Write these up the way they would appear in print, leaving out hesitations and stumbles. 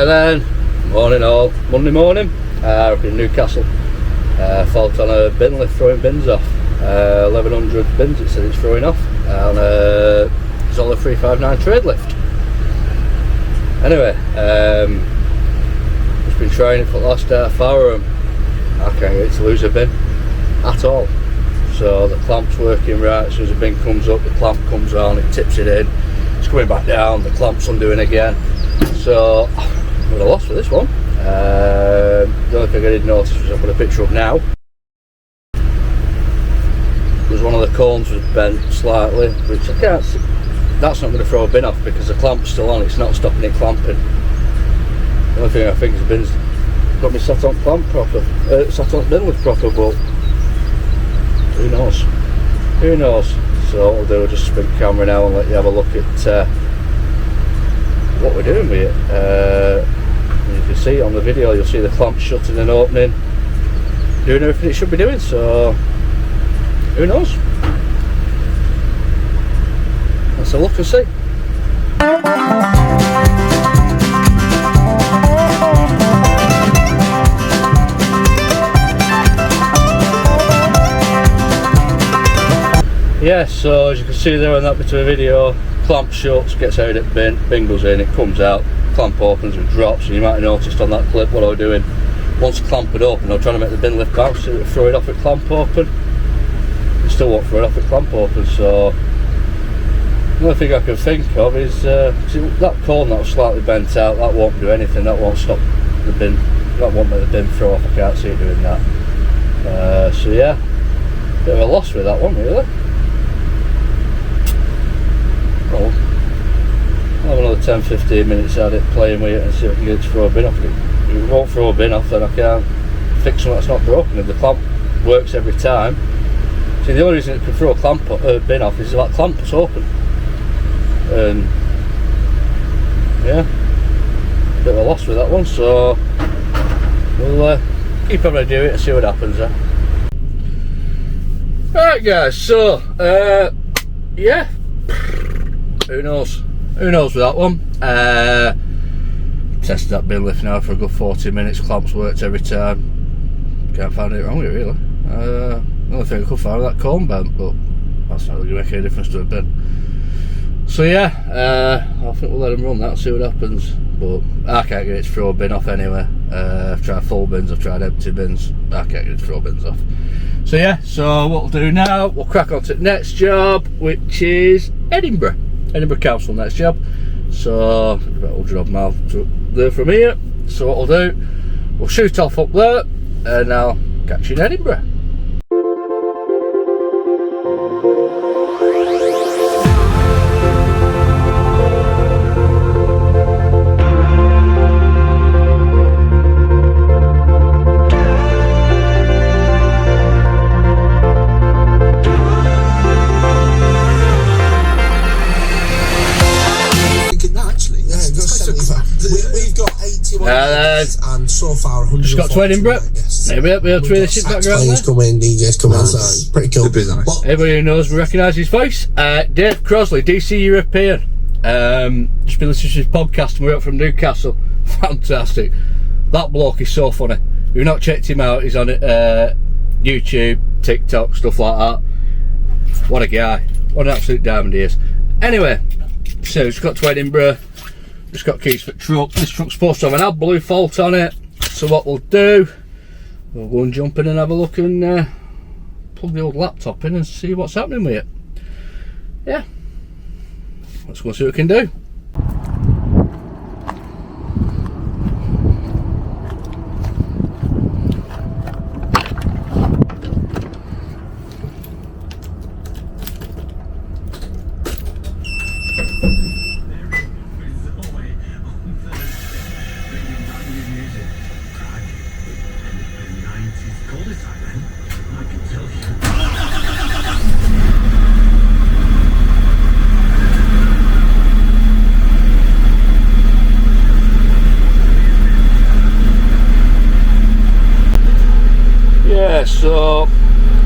Right then, morning all, Monday morning, up in Newcastle. Fault on a bin lift throwing bins off. 1100 bins it said it's throwing off, and it's on a 359 trade lift. Anyway, just been trying it for the last half hour and I can't get it to lose a bin at all. So the clamp's working right. As soon as the bin comes up, the clamp comes on, it tips it in, it's coming back down, the clamp's undoing again. So I'm at a loss for this one. The only thing I did notice was I put a picture up now. Because one of the cones was bent slightly, which I can't see. That's not going to throw a bin off because the clamp's still on, it's not stopping it clamping. The only thing I think is the bin's got me sat on clamp proper, sat on bin lift proper, but who knows? Who knows? So what I'll do is just spin camera now and let you have a look at what we're doing with it. You can see on the video, you'll see the clamp shutting and opening, doing everything it should be doing, so who knows? Let's have a look and see. Yeah, so as you can see there on that bit of a video, clamp shuts, gets out at bin, bin goes in, it comes out, clamp opens and drops. And you might have noticed on that clip what I was doing. Once the clamp had opened, I was trying to make the bin lift bounce, so it would throw it off at clamp open. It still won't throw it off at clamp open, so the only thing I can think of is see, that cone that was slightly bent out, that won't do anything, that won't stop the bin, that won't make the bin throw off. I can't see it doing that. So yeah, bit of a loss with that one really. Well, I'll have another 10-15 minutes at it playing with it and see if I can get it to throw a bin off. If it won't throw a bin off, then I can't fix something that's not broken. If the clamp works every time, see, the only reason it can throw a clamp bin off is if that clamp is open. And yeah, bit of a loss with that one, so we'll keep on to do it and see what happens there. Alright guys, so yeah, who knows with that one. Tested that bin lift now for a good 40 minutes, clamps worked every time, can't find anything wrong with it really. The only thing I could find was that cone bent, but that's not really going to make any difference to a bin. So yeah, I think we'll let them run that and see what happens, but I can't get it to throw a bin off anyway. I've tried full bins, I've tried empty bins, I can't get it to throw bins off. So yeah, so what we'll do now, we'll crack on to the next job, which is Edinburgh Council next job. So about 100 odd miles there from here, so what we'll do, we'll shoot off up there and I'll catch you in Edinburgh. We've got 81 and so far 100. Just got to Edinburgh. Maybe we'll try the shit background there. Coming, DJs coming, so it's pretty cool. Nice. Everybody who knows will recognise his voice. Dave Crosley, DC European. Just been listening to his podcast and we're up from Newcastle. Fantastic. That bloke is so funny. If you've not checked him out, he's on YouTube, TikTok, stuff like that. What a guy. What an absolute diamond he is. Anyway, so just got to Edinburgh. Just got keys for the truck. This truck's supposed to have an AdBlue fault on it, so what we'll do, we'll go and jump in and have a look and plug the old laptop in and see what's happening with it. Yeah, let's go and see what we can do. So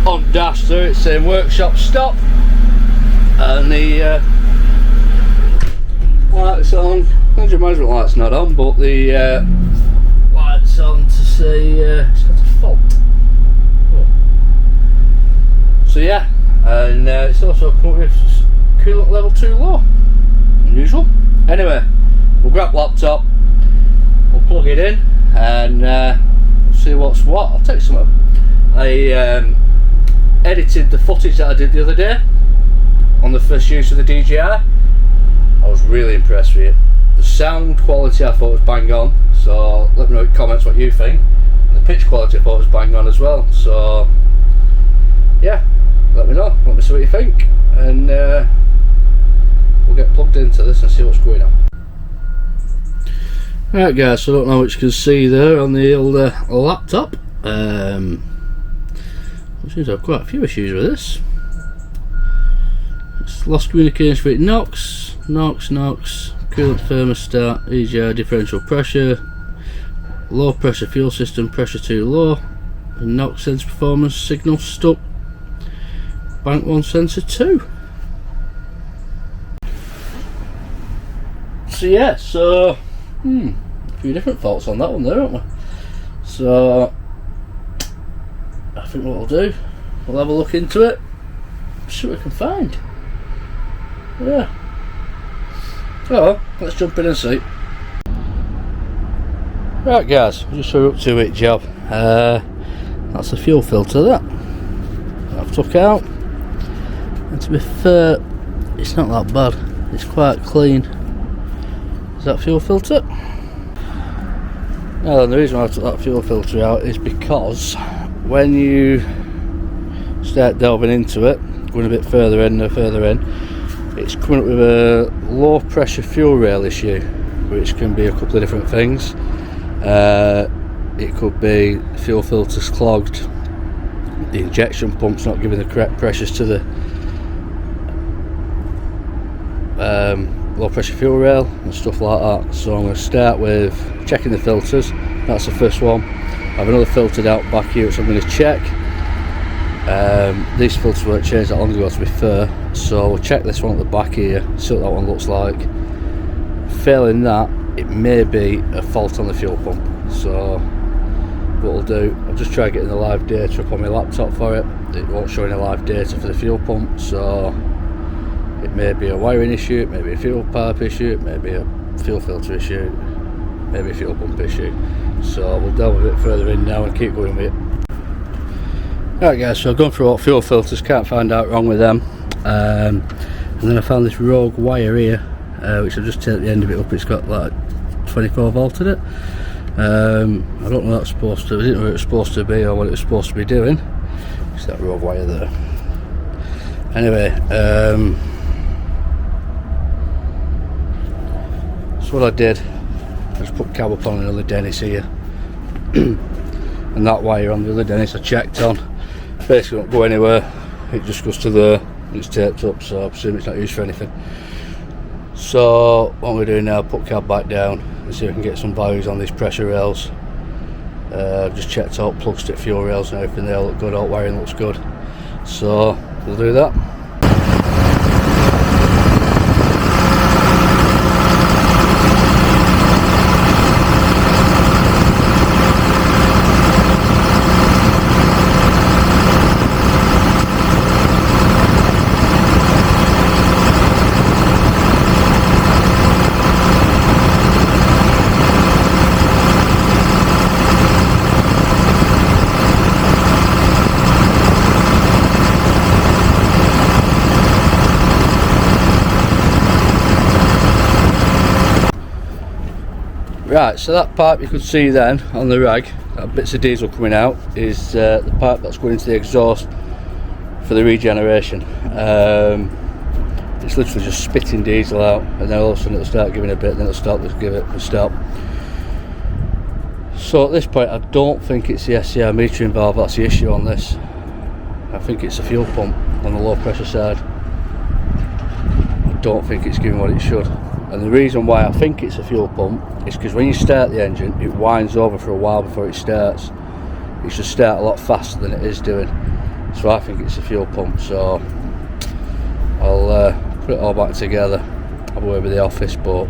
on dash there it's saying workshop stop, and the lights on, engine management light's not on, but the light's on to say it's got a fault. Oh. So yeah, and it's also come with coolant level 2 low. Unusual. Anyway, we'll grab laptop, we'll plug it in, and we'll see what's what. I'll take some of I edited the footage that I did the other day on the first use of the DJI. I was really impressed with it. The sound quality I thought was bang on, so let me know in comments what you think. And the pitch quality I thought was bang on as well, so yeah, let me know, let me see what you think, and we'll get plugged into this and see what's going on. Right guys, so I don't know what you can see there on the old laptop. Seems to have quite a few issues with this. It's lost communication with NOx, coolant thermostat, EGR differential pressure, low pressure fuel system, pressure too low, and NOx sensor performance signal stuck, bank 1 sensor 2. So yeah, a few different faults on that one there, aren't we? So I think what we'll do, we'll have a look into it, see what we can find. Yeah. So let's jump in and see. Right guys, just so we're up to it job. That's the fuel filter that I've took out. And to be fair, it's not that bad. It's quite clean. Is that fuel filter? Now the reason why I took that fuel filter out is because when you start delving into it, going a bit further in, it's coming up with a low pressure fuel rail issue, which can be a couple of different things. It could be fuel filters clogged, the injection pump's not giving the correct pressures to the low pressure fuel rail and stuff like that. So I'm going to start with checking the filters. That's the first one. I have another filtered out back here which I'm going to check. These filters weren't changed that long ago, to be fair, so we'll check this one at the back here, see what that one looks like. Failing that, it may be a fault on the fuel pump. So what we'll do, I'll just try getting the live data up on my laptop for it. It won't show any live data for the fuel pump, so it may be a wiring issue, it may be a fuel pipe issue, it may be a fuel filter issue, maybe a fuel pump issue. So we'll delve a bit further in now and keep going with it. Right guys, so I've gone through all fuel filters, can't find out wrong with them. And then I found this rogue wire here, which I've just taken the end of it up. It's got like 24 volt in it. I don't know what that's supposed to, I didn't know what it was supposed to be or what it was supposed to be doing. It's that rogue wire there. Anyway, so what I did, I just put cab up on another Dennis here. And that wire on the other Dennis I checked on. Basically won't go anywhere, it just goes to there, it's taped up, so I presume it's not used for anything. So what we're doing now, put cab back down and see if we can get some values on these pressure rails. Just checked out plug stick fuel rails and everything, they all look good, all wiring looks good. So we'll do that. Right, so that pipe you could see then on the rag, that bits of diesel coming out, is the pipe that's going into the exhaust for the regeneration. It's literally just spitting diesel out, and then all of a sudden it'll start giving a bit, and then it'll stop, let's give it a stop. So at this point I don't think it's the SCR metering valve that's the issue on this. I think it's a fuel pump on the low pressure side. I don't think it's giving what it should. And the reason why I think it's a fuel pump is because when you start the engine, it winds over for a while before it starts. It should start a lot faster than it is doing. So I think it's a fuel pump. So I'll put it all back together, have a word with the office, but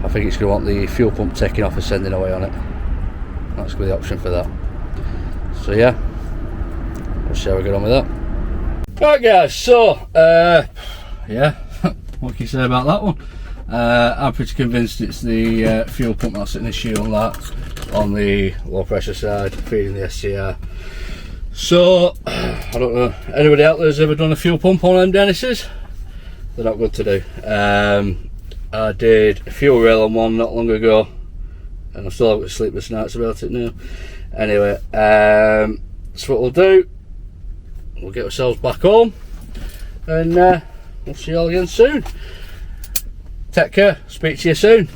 I think it's going to want the fuel pump taking off and sending away on it. That's going to be the option for that. So yeah, we'll see how we get on with that. Right guys, so yeah, what can you say about that one? I'm pretty convinced it's the fuel pump that's an issue on that, on the low pressure side, feeding the SCR. So I don't know, anybody out there's ever done a fuel pump on them Dennis's? They're not good to do. I did a fuel rail on one not long ago, and I still have got sleepless nights about it now. Anyway, so what we'll do, we'll get ourselves back home, and we'll see you all again soon. Take care, speak to you soon.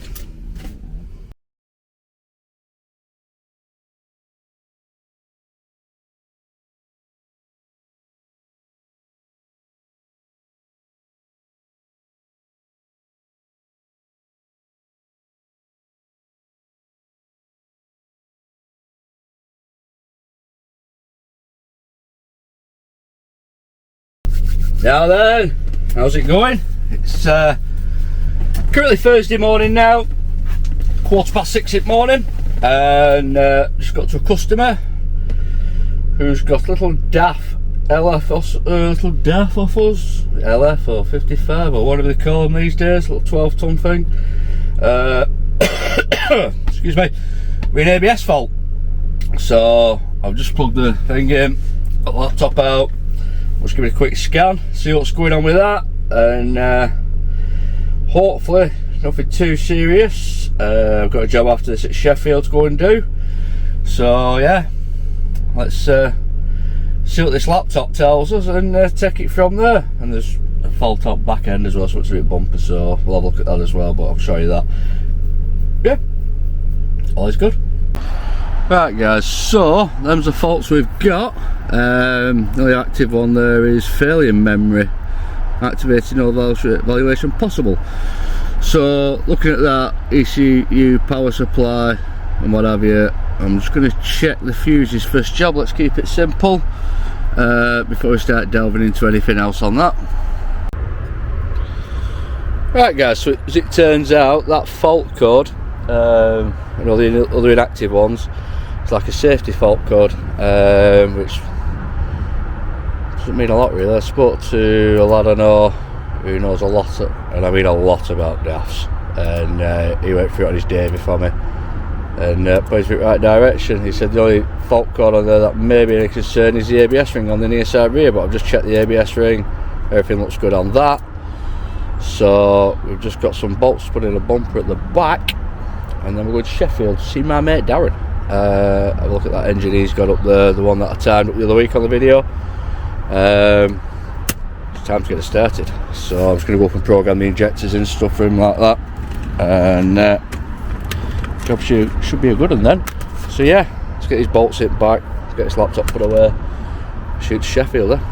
Now then, how's it going? It's currently Thursday morning now, 6:15 in the morning, and just got to a customer who's got a little DAF LF, little DAF off us, LF or 55 or whatever they call them these days, little 12-ton thing. Excuse me, with an ABS fault. So I've just plugged the thing in, got the laptop out. Just give it a quick scan, see what's going on with that, and hopefully nothing too serious. I've got a job after this at Sheffield to go and do, so yeah, let's see what this laptop tells us and take it from there. And there's a fault top back end as well, so it's a bit bumpy, so we'll have a look at that as well, but I'll show you that. Yeah, all is good. Right guys, so them's the faults we've got. The only active one there is failure memory, activating no valuation possible. So looking at that, ECU power supply and what have you, I'm just going to check the fuses first job. Let's keep it simple before we start delving into anything else on that. Right guys, so as it turns out, that fault code, and all the other inactive ones, it's like a safety fault code, which doesn't mean a lot really. I spoke to a lad I know who knows a lot, and I mean a lot about DAFs, and he went through it on his day before me and pointed me in the right direction. He said the only fault code on there that may be any concern is the ABS ring on the near side rear, but I've just checked the ABS ring, everything looks good on that. So we've just got some bolts to put in a bumper at the back, and then we're going to Sheffield to see my mate Darren. Have a look at that engine he's got up there, the one that I timed up the other week on the video. It's time to get it started, so I'm just going to go up and program the injectors and stuff for him like that, and job should be a good one then. So yeah, let's get these bolts hit back, get this laptop put away, shoot to Sheffield there.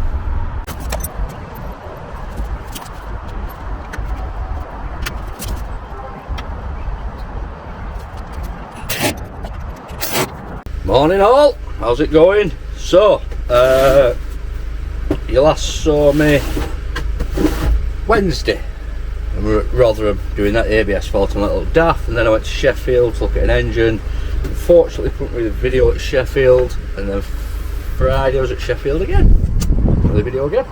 Morning all, how's it going? So, you last saw me Wednesday, and we were at Rotherham doing that ABS fault on that little DAF, and then I went to Sheffield to look at an engine. Unfortunately couldn't read the video at Sheffield, and then Friday I was at Sheffield again, for the video again.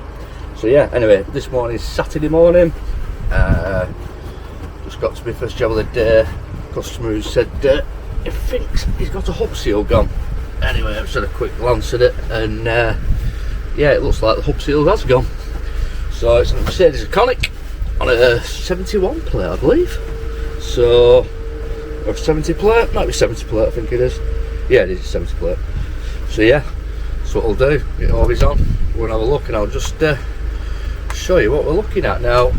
So yeah, anyway, this morning is Saturday morning, just got to my first job of the day. Customer who said he thinks he's got a hub seal gone. Anyway, I've just had a quick glance at it, and yeah, it looks like the hub seal has gone. So it's a Mercedes Econic on a 71 plate, I believe. So, or 70 plate, might be 70 plate, I think it is. Yeah, it is a 70 plate. So yeah, that's what I'll do. Get all these on, we'll have a look, and I'll just show you what we're looking at now.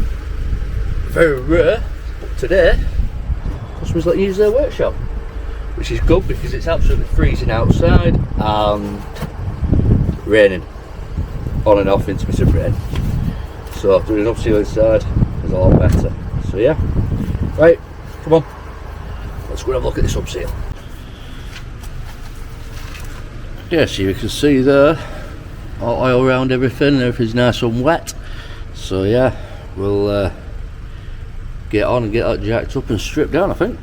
Very rare, but today customers let you use their workshop, which is good because it's absolutely freezing outside and raining on and off, intermittent rain. So doing an upseal inside is a lot better. So yeah, right, come on, let's go and have a look at this upseal. Yeah, so you can see there, all oil around everything, everything's nice and wet. So yeah, we'll get on and get that jacked up and stripped down, I think.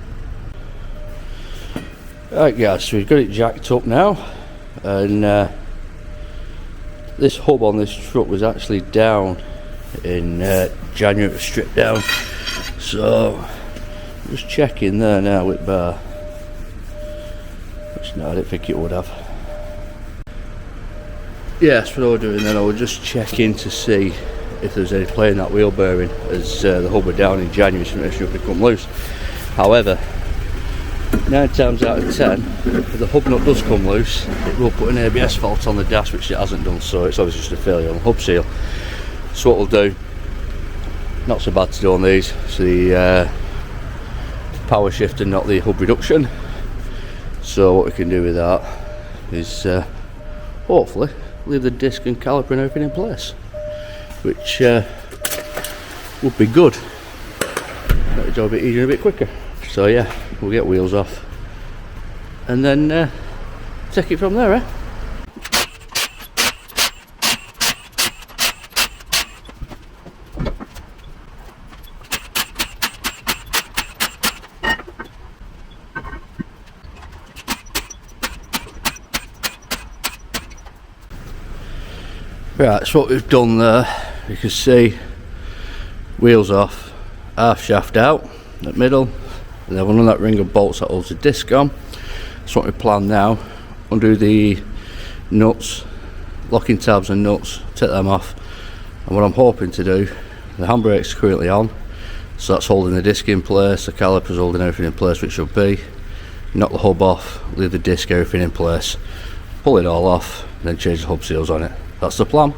Right guys, so we've got it jacked up now, and this hub on this truck was actually down in January. It was stripped down, so just checking there now with bar, which no, I didn't think it would have. Yes, what I was doing then, I was just checking to see if there's any play in that wheel bearing, as the hub were down in January, so it should become loose. However, 9 times out of 10, if the hub nut does come loose, it will put an ABS fault on the dash, which it hasn't done, so it's obviously just a failure on the hub seal. So what we'll do, not so bad to do on these, it's the power shift and not the hub reduction. So what we can do with that is hopefully leave the disc and caliper and everything in place, which would be good. Make the job a bit easier and a bit quicker. So yeah, we'll get wheels off and then take it from there, eh? Right, so what we've done there, you can see wheels off, half shaft out at middle, and then we'll run that ring of bolts that holds the disc on. That's what we plan now. Undo the nuts, locking tabs and nuts, take them off, and what I'm hoping to do, the handbrake's currently on, so that's holding the disc in place, the caliper's holding everything in place which should be. Knock the hub off, leave the disc, everything in place, pull it all off, then change the hub seals on it. That's the plan.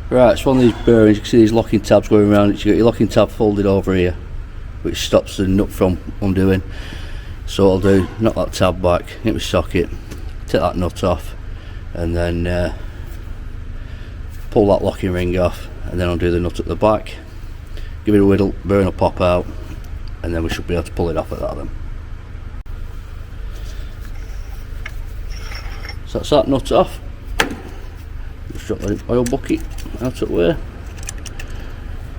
Right, it's one of these bearings. You can see these locking tabs going around. You've got your locking tab folded over here, which stops the nut from undoing. So what I'll do, knock that tab back, hit my socket, take that nut off, and then pull that locking ring off, and then undo the nut at the back, give it a whittle, bearing will pop out, and then we should be able to pull it off at that then. So that's that nut off. Just drop the oil bucket out of the way,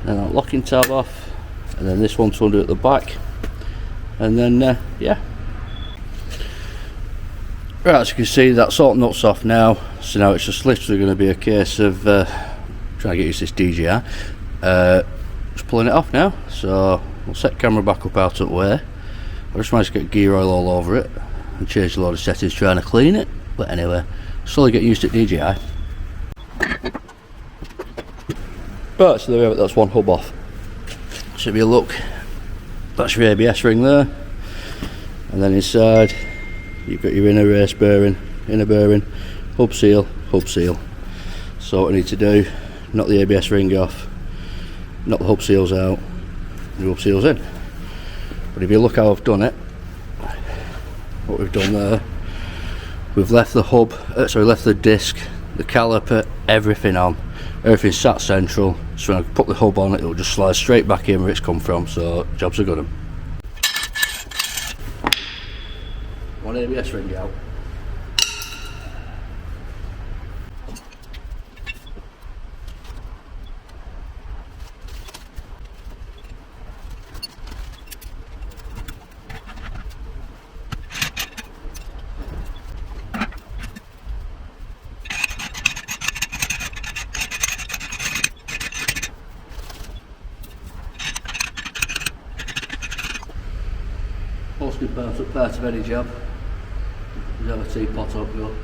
and that locking tab off, and then this one to undo at the back, and then yeah. Right, as you can see, that's all nuts off now, so now it's just literally going to be a case of trying to get used to this DJI, just pulling it off now. So we'll set camera back up out of the way. I just managed to get gear oil all over it and change a lot of settings trying to clean it, but anyway, slowly get used to DJI. Right, so there we have it, that's one hub off. So if you look, that's your ABS ring there, and then inside you've got your inner race bearing, inner bearing, hub seal, hub seal. So what we need to do, knock the ABS ring off, knock the hub seals out, and the hub seals in. But if you look how I've done it, what we've done there, we've left the hub, left the disc, the caliper, everything on. Everything's sat central, so when I put the hub on it, it'll just slide straight back in where it's come from, so job's a good one. One ABS ring out. Most important part of any job is have a teapot up go.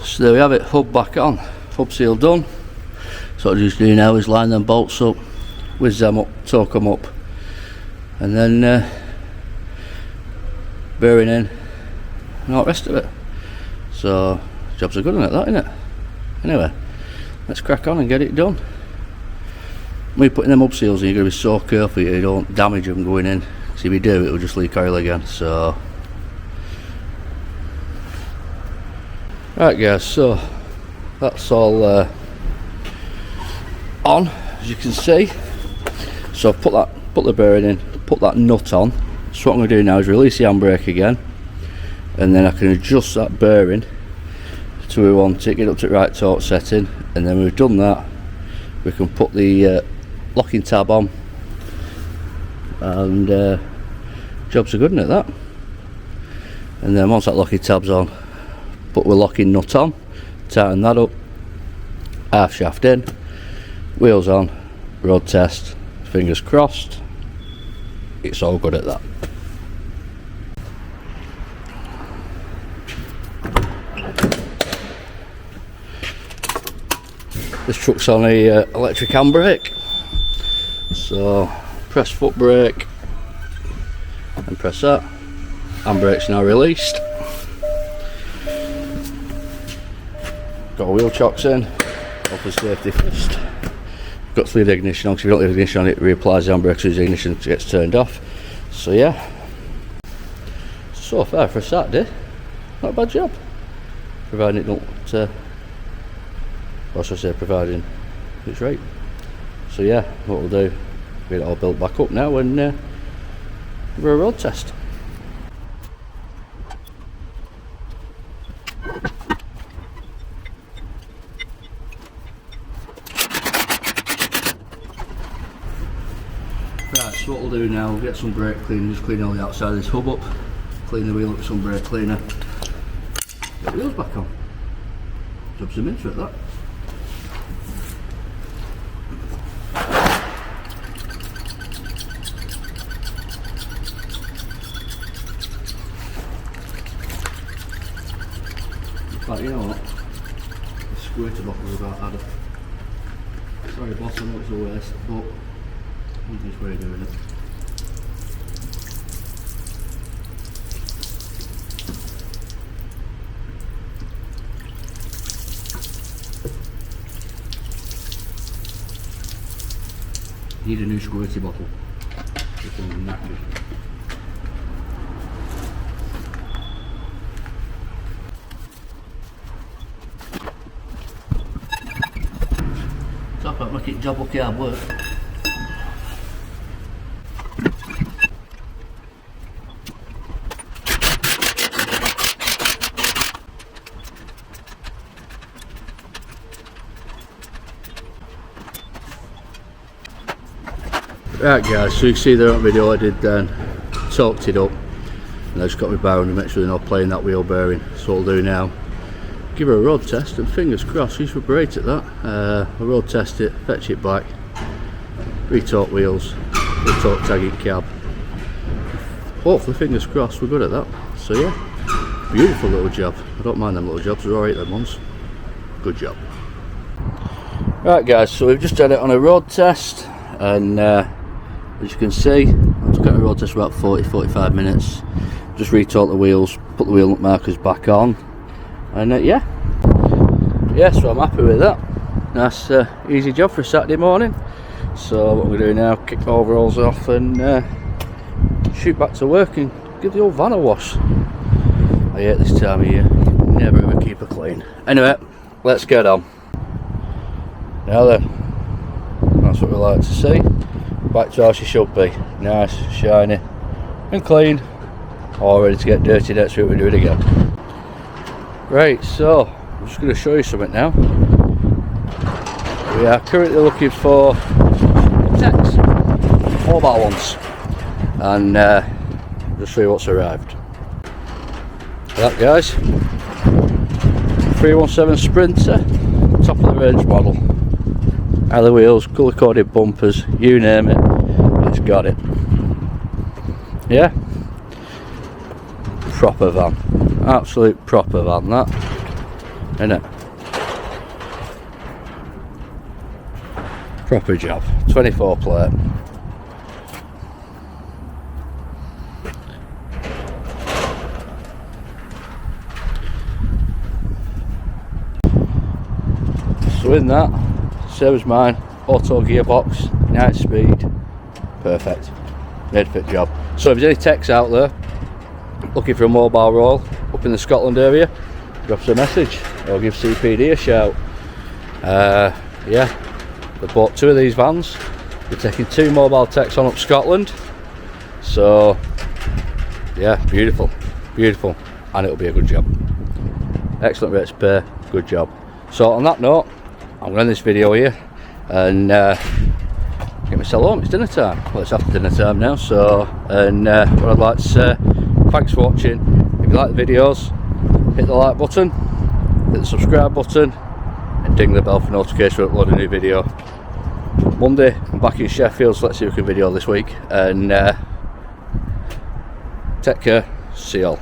So there we have it, hub back on, hub seal done. So what I just do now is line them bolts up, whiz them up, torque them up, and then bearing in and all the rest of it. So jobs are good on it, that, isn't it? Anyway, let's crack on and get it done. When you're putting them hub seals in, you're going to be so careful you don't damage them going in, because if you do, it will just leak oil again. So right guys, so that's all on, as you can see. So I've put the bearing in, put that nut on. So what I'm going to do now is release the handbrake again, and then I can adjust that bearing to where we want it, get up to the right torque setting, and then when we've done that, we can put the locking tab on, and jobs are good, isn't it, that? And then once that locking tab's on, put the locking nut on, tighten that up, half shaft in, wheels on, road test, fingers crossed, it's all good at that. This truck's on a electric handbrake, so press foot brake and press that. Handbrake's now released. Got a wheel chocks in, open safety first. Got to leave the ignition on, because if you don't leave the ignition on, it reapplies the handbrake so the ignition gets turned off. So yeah, so far for a Saturday, not a bad job, providing it don't or should I say providing it's right. So yeah, what we'll do, get it all built back up now and give her a road test. Right, so what we'll do now, we'll get some brake cleaner, just clean all the outside of this hub up, clean the wheel up with some brake cleaner, get the wheels back on. Job's some mince with that. But you know what, the squirter bottle is about added. Sorry boss, I know it's a waste, but this way of doing it. Need a new squirty bottle. This one's knackered. Talk about making job look hard work. Right guys, so you can see there on video I did then, torqued it up, and I just got my bearing to make sure they're not playing that wheel bearing. So what I'll do now, give her a road test, and fingers crossed, she's great at that. I'll road test it, fetch it back, re-torque wheels, re-torque tagging cab. Hopefully, fingers crossed, we're good at that. So yeah, beautiful little job. I don't mind them little jobs, they're alright them ones. Good job. Right guys, so we've just done it on a road test, and as you can see, I took out a road test for about 40-45 minutes. Just re-torqued the wheels, put the wheel markers back on, and yeah, so I'm happy with that. Nice easy job for a Saturday morning. So what we're doing now, kick the overalls off and shoot back to work and give the old van a wash. I hate this time of year, never ever keep it clean. Anyway, let's get on. Now then, that's what we like to see. Back to how she should be, nice, shiny and clean, all ready to get dirty next week. We do it again. Right, so I'm just going to show you something now. We are currently looking for techs, mobile ones, and just show you what's arrived. That guys, 317 Sprinter, top of the range model. Alloy wheels, colour coded bumpers, you name it, it's got it. Yeah, proper van, absolute proper van that, innit? Proper job, 24 plate. So in that, same as mine, auto gearbox, 9 speed, perfect, made fit job. So if there's any techs out there looking for a mobile role up in the Scotland area, drop us a message or give CPD a shout. Yeah, they bought 2 of these vans, we're taking 2 mobile techs on up Scotland, So yeah, beautiful, and it'll be a good job. Excellent rates of pay, good job. So on that note, I'm going to end this video here and get myself home. It's dinner time. Well, it's after dinner time now. So, and what I'd like to say, thanks for watching. If you like the videos, hit the like button, hit the subscribe button, and ding the bell for notification when I upload a new video. Monday, I'm back in Sheffield, so let's see if we can video this week. And take care. See y'all.